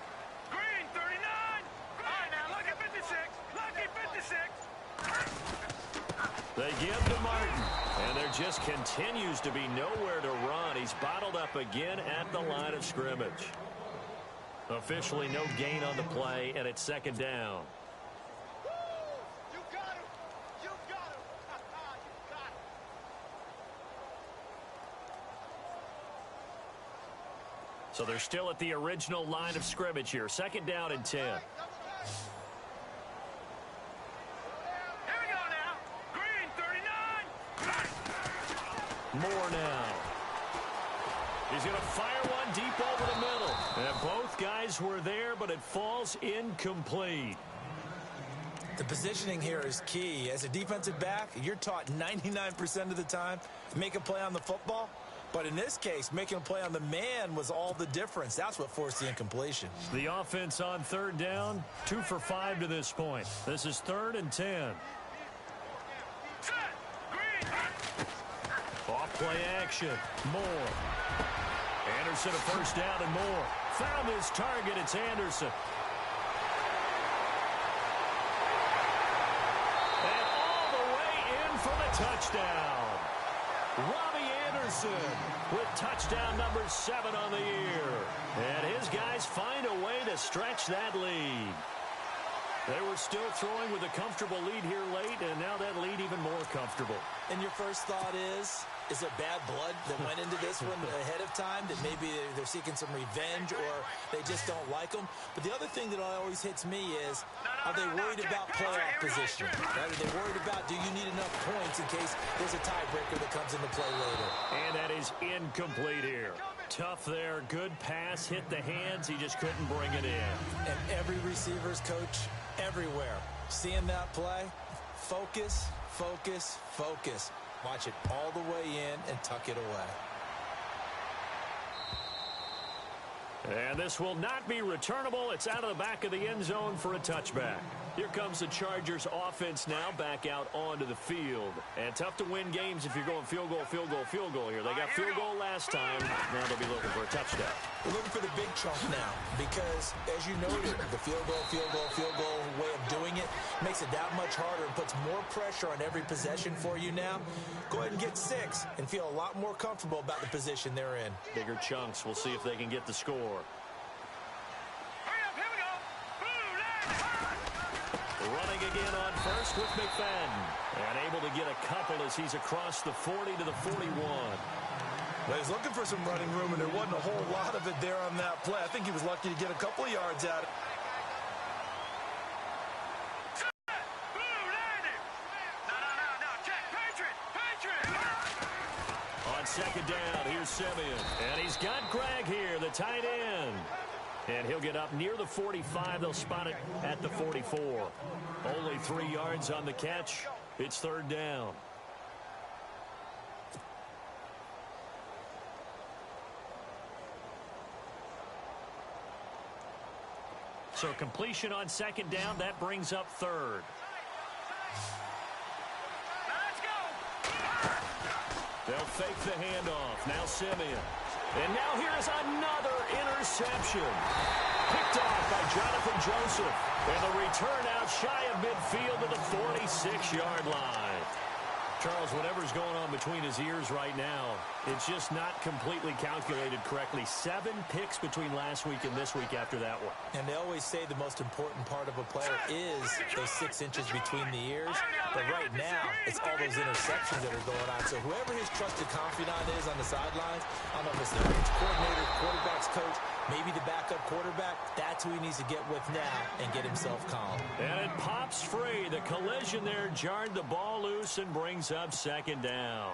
Green 39. All right, now look at 56. Lucky 56. They give to Martin, and there just continues to be nowhere to run. He's bottled up again at the line of scrimmage. Officially no gain on the play, and it's second down. You got him. You got him. You got him. So they're still at the original line of scrimmage here. Second down and 10. Here we go now. Green 39. Moore now. He's going to fire one deep over the middle. And both guys were there, but it falls incomplete. The positioning here is key. As a defensive back, you're taught 99% of the time to make a play on the football. But in this case, making a play on the man was all the difference. That's what forced the incompletion. The offense on third down, 2 for 5 to this point. This is 3rd and 10. Set. Green. Off play action. Moore. Anderson a first down and more. Found his target. It's Anderson. And all the way in for the touchdown. Robbie Anderson with touchdown number 7 on the year. And his guys find a way to stretch that lead. They were still throwing with a comfortable lead here late, and now that lead even more comfortable. And your first thought is it bad blood that went into this one ahead of time, that maybe they're seeking some revenge or they just don't like them? But the other thing that always hits me is, are they worried about playoff position? Are they worried about, do you need enough points in case there's a tiebreaker that comes into play later? And that is incomplete here. Tough there. Good pass. Hit the hands. He just couldn't bring it in. And every receiver's coach everywhere, seeing that play, focus, focus, focus. Watch it all the way in and tuck it away. And this will not be returnable. It's out of the back of the end zone for a touchback. Here comes the Chargers offense now back out onto the field. And tough to win games if you're going field goal, field goal, field goal here. They got field goal last time. Now they'll be looking for a touchdown. We're looking for the big chunk now because, as you noted, the field goal way of doing it makes it that much harder and puts more pressure on every possession for you now. Go ahead and get 6 and feel a lot more comfortable about the position they're in. Bigger chunks. We'll see if they can get the score. Running again on first with McFadden. And able to get a couple as he's across the 40 to the 41. Well, he's looking for some running room, and there wasn't a whole lot of it there on that play. I think he was lucky to get a couple of yards out. On second down, here's Simeon. And he's got Greg here, the tight end. And he'll get up near the 45. They'll spot it at the 44. Only 3 yards on the catch. It's third down. So completion on second down. That brings up third. They'll fake the handoff. Now Simeon. And now here's another interception. Picked off by Jonathan Joseph. And the return out shy of midfield to the 46-yard line. Charles, whatever's going on between his ears right now, it's just not completely calculated correctly. 7 picks between last week and this week after that one. And they always say the most important part of a player is those 6 inches between the ears. But right now, it's all those interceptions that are going on. So whoever his trusted confidant is on the sidelines, I don't know if it's the bench coordinator, quarterback's coach, maybe the backup quarterback, that's who he needs to get with now and get himself calm. And it pops free. The collision there jarred the ball loose and brings up second down.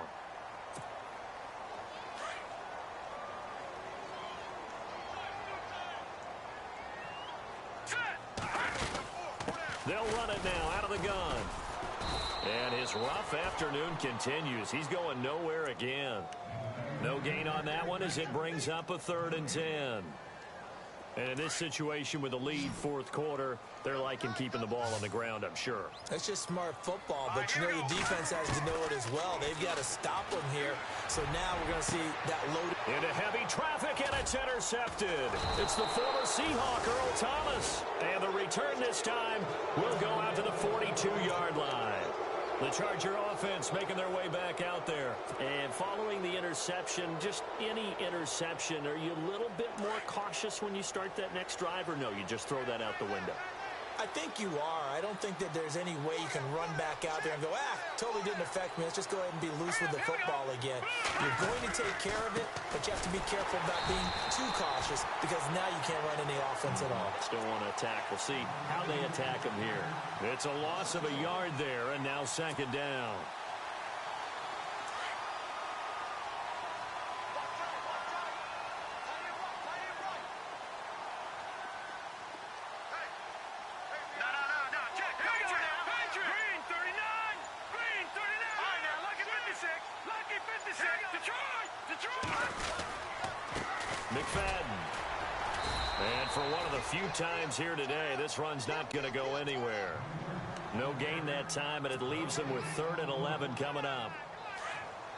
They'll run it now out of the gun. And his rough afternoon continues. He's going nowhere again. No gain on that one as it brings up a 3rd and 10. And in this situation with the lead fourth quarter, they're liking keeping the ball on the ground, I'm sure. That's just smart football, but you know the defense has to know it as well. They've got to stop them here. So now we're going to see that loaded. Into heavy traffic, and it's intercepted. It's the former Seahawk, Earl Thomas. And the return this time will go out to the 42-yard line. The Charger offense making their way back out there. And following the interception, just any interception, are you a little bit more cautious when you start that next drive, or no, you just throw that out the window? I think you are. I don't think that there's any way you can run back out there and go, totally didn't affect me. Let's just go ahead and be loose with the football again. You're going to take care of it, but you have to be careful about being too cautious because now you can't run any offense at all. Still want to attack. We'll see how they attack him here. It's a loss of a yard there, and now second down. McFadden. And for one of the few times here today, this run's not going to go anywhere. No gain that time, and it leaves them with 3rd and 11 coming up.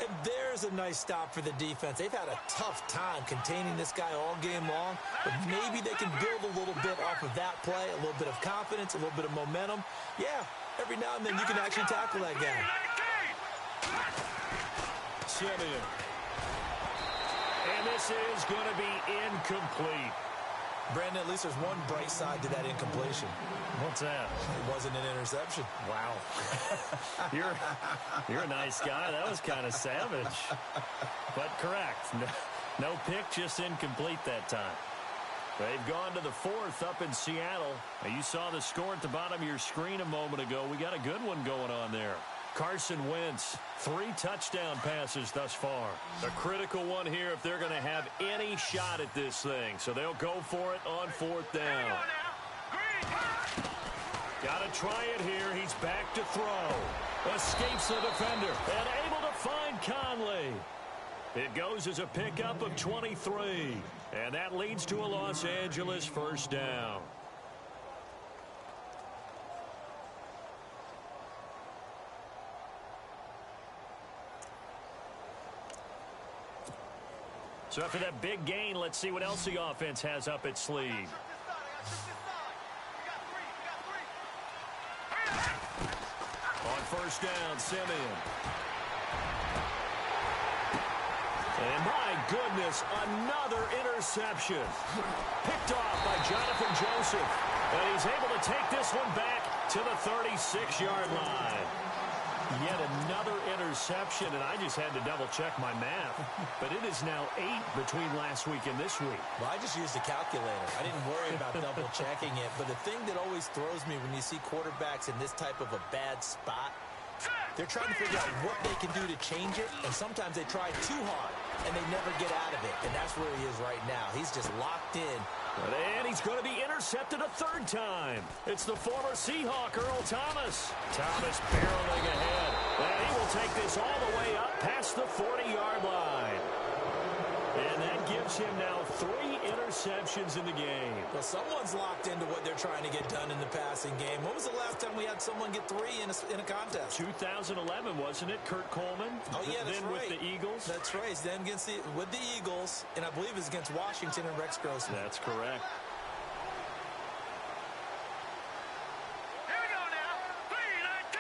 And there's a nice stop for the defense. They've had a tough time containing this guy all game long, but maybe they can build a little bit off of that play, a little bit of confidence, a little bit of momentum. Yeah, every now and then you can actually tackle that guy. Simeon. And this is going to be incomplete. Brandon, at least there's one bright side to that incompletion. What's that? It wasn't an interception. Wow. You're a nice guy. That was kind of savage. But correct. No pick, just incomplete that time. They've gone to the 4th up in Seattle. Now, you saw the score at the bottom of your screen a moment ago. We got a good one going on there. Carson Wentz, 3 touchdown passes thus far. A critical one here if they're going to have any shot at this thing. So they'll go for it on 4th down. Got to try it here. He's back to throw. Escapes the defender and able to find Conley. It goes as a pickup of 23. And that leads to a Los Angeles 1st down. So after that big gain, let's see what else the offense has up its sleeve. On first down, Simeon. And my goodness, another interception. Picked off by Jonathan Joseph. And he's able to take this one back to the 36-yard line. Yet another interception, and I just had to double-check my math. But it is now 8 between last week and this week. Well, I just used a calculator. I didn't worry about double-checking it. But the thing that always throws me when you see quarterbacks in this type of a bad spot, they're trying to figure out what they can do to change it, and sometimes they try too hard, and they never get out of it. And that's where he is right now. He's just locked in. And he's going to be intercepted a third time. It's the former Seahawk, Earl Thomas. Thomas barreling ahead. And he will take this all the way up past the 40-yard line. And that gives him now 3 interceptions in the game. Well, someone's locked into what they're trying to get done in the passing game. When was the last time we had someone get 3 in a contest? 2011, wasn't it? Kurt Coleman? Oh, yeah, that's then right. with the Eagles? That's right. Then with the Eagles, and I believe it's against Washington and Rex Grossman. That's correct. Here we go now. 3-19.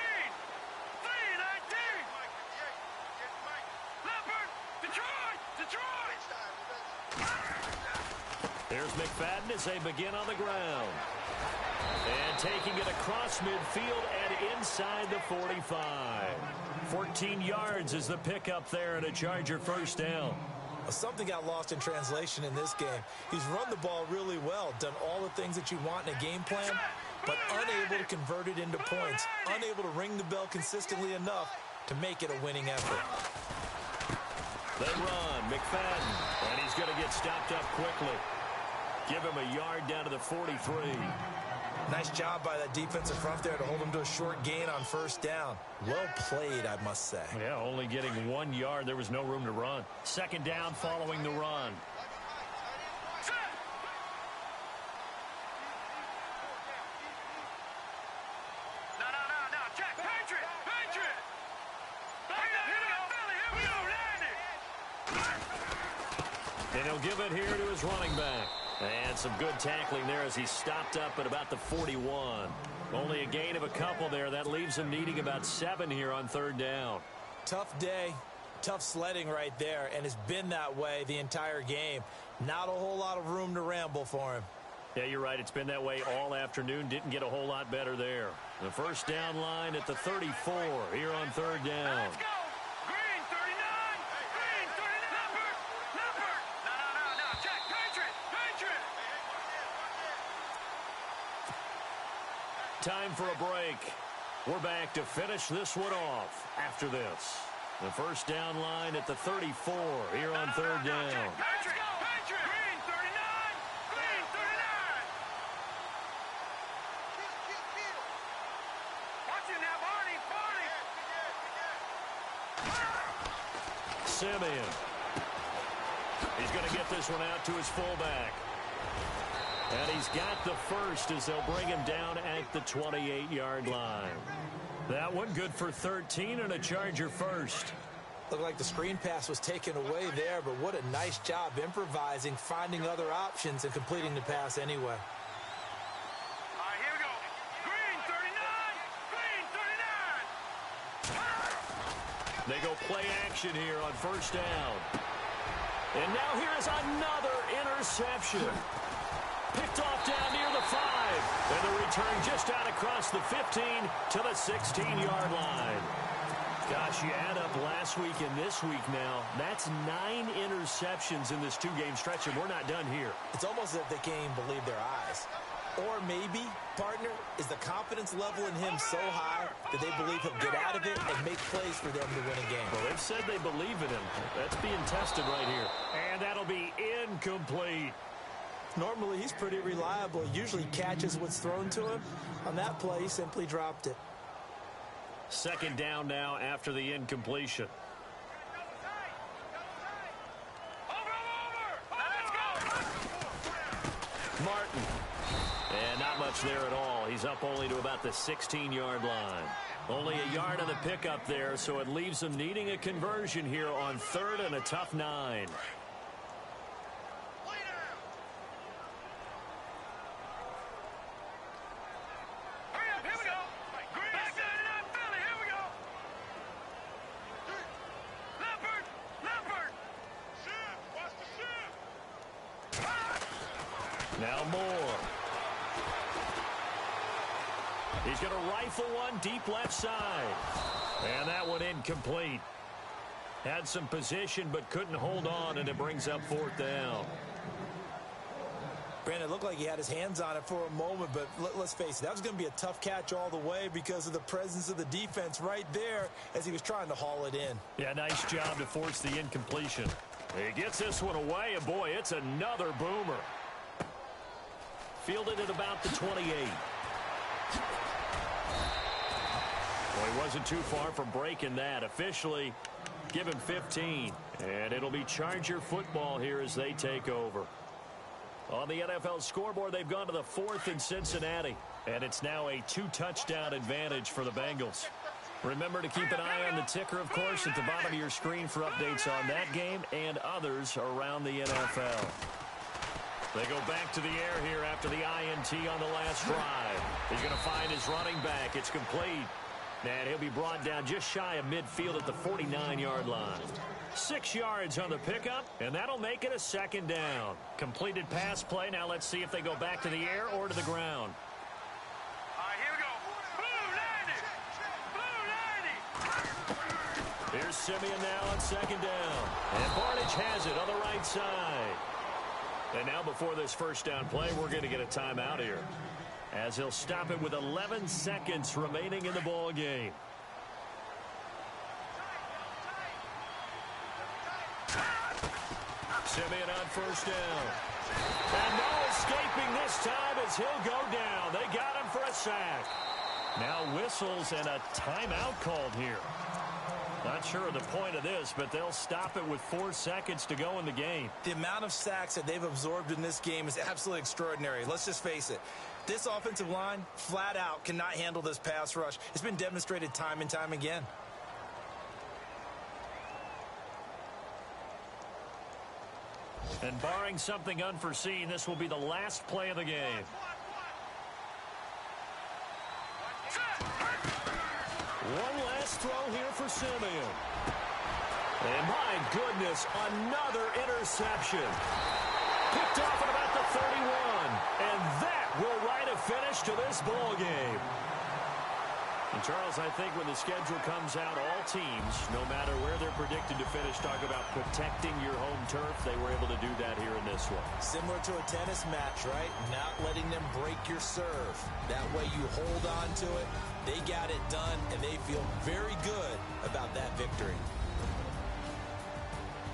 3-19. Leopard. Detroit. There's McFadden as they begin on the ground. And taking it across midfield and inside the 45. 14 yards is the pickup there and a Charger first down. Well, something got lost in translation in this game. He's run the ball really well, done all the things that you want in a game plan, but unable to convert it into points, unable to ring the bell consistently enough to make it a winning effort. They run, McFadden, and he's going to get stopped up quickly. Give him a yard down to the 43. Nice job by that defensive front there to hold him to a short gain on first down. Well played, I must say. Yeah, only getting 1 yard. There was no room to run. Second down following the run. No. Jack, Patriot. Here we go. And he'll give it here to his running back. And some good tackling there as he stopped up at about the 41. Only a gain of a couple there. That leaves him needing about 7 here on third down. Tough day, tough sledding right there, and it's been that way the entire game. Not a whole lot of room to ramble for him. Yeah, you're right. It's been that way all afternoon. Didn't get a whole lot better there. The first down line at the 34 here on third down. Let's go. Green 39. Green 39. Leopard. No. Jack, Patriot. Time for a break. We're back to finish this one off after this. The first down line at the 34 here on third down. Patriot. Green 39. Green 39. Watch it now, Barney. Simeon. He's going to get this one out to his fullback. And he's got the first as they'll bring him down at the 28-yard line. That one good for 13 and a Charger first. Looked like the screen pass was taken away there, but what a nice job improvising, finding other options, and completing the pass anyway. All right, here we go. Green 39. Green 39. They go play action here on first down. And now here is another interception. Picked off down near the 5. And the return just out across the 15 to the 16-yard line. Gosh, you add up last week and this week now. That's 9 interceptions in this 2-game stretch, and we're not done here. It's almost as if they can't even believe their eyes. Or maybe, partner, is the confidence level in him so high that they believe he'll get out of it and make plays for them to win a game. Well, they've said they believe in him. That's being tested right here. And that'll be incomplete. Normally, he's pretty reliable. He usually catches what's thrown to him. On that play, he simply dropped it. Second down now after the incompletion. Martin. And not much there at all. He's up only to about the 16-yard line. Only a yard on the pickup there, so it leaves him needing a conversion here on third and a tough 9. Now Moore. He's going to rifle one deep left side. And that one incomplete. Had some position but couldn't hold on, and it brings up 4th down. Brandon, it looked like he had his hands on it for a moment, but let's face it, that was going to be a tough catch all the way because of the presence of the defense right there as he was trying to haul it in. Yeah, nice job to force the incompletion. He gets this one away, and boy, it's another boomer. Fielded at about the 28. Well, he wasn't too far from breaking that. Officially, give him 15. And it'll be Charger football here as they take over. On the NFL scoreboard, they've gone to the 4th in Cincinnati. And it's now a 2-touchdown advantage for the Bengals. Remember to keep an eye on the ticker, of course, at the bottom of your screen for updates on that game and others around the NFL. They go back to the air here after the INT on the last drive. He's going to find his running back. It's complete. And he'll be brought down just shy of midfield at the 49-yard line. 6 yards on the pickup, and that'll make it a 2nd down. Completed pass play. Now let's see if they go back to the air or to the ground. All right, here we go. Blue 90. Blue 90. Here's Simeon now on 2nd down. And Barnage has it on the right side. And now before this 1st down play, we're going to get a timeout here, as he'll stop it with 11 seconds remaining in the ball game. Simeon on 1st down. And no escaping this time as he'll go down. They got him for a sack. Now whistles and a timeout called here. Not sure of the point of this, but they'll stop it with 4 seconds to go in the game. The amount of sacks that they've absorbed in this game is absolutely extraordinary. Let's just face it. This offensive line, flat out, cannot handle this pass rush. It's been demonstrated time and time again. And barring something unforeseen, this will be the last play of the game. One last throw here for Simeon. And my goodness, another interception. Picked off at about the 31. And that will write a finish to this ball game. And Charles, I think when the schedule comes out, all teams, no matter where they're predicted to finish, talk about protecting your home turf. They were able to do that here in this one. Similar to a tennis match, right? Not letting them break your serve. That way you hold on to it. They got it done, and they feel very good about that victory.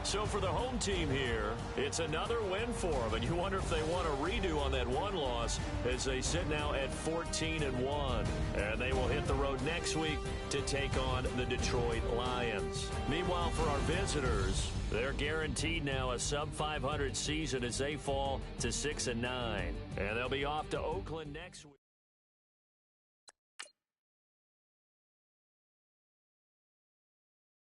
So for the home team here, it's another win for them, and you wonder if they want a redo on that one loss as they sit now at 14-1. And they will hit the road next week to take on the Detroit Lions. Meanwhile, for our visitors, they're guaranteed now a sub-500 season as they fall to 6-9. And they'll be off to Oakland next week.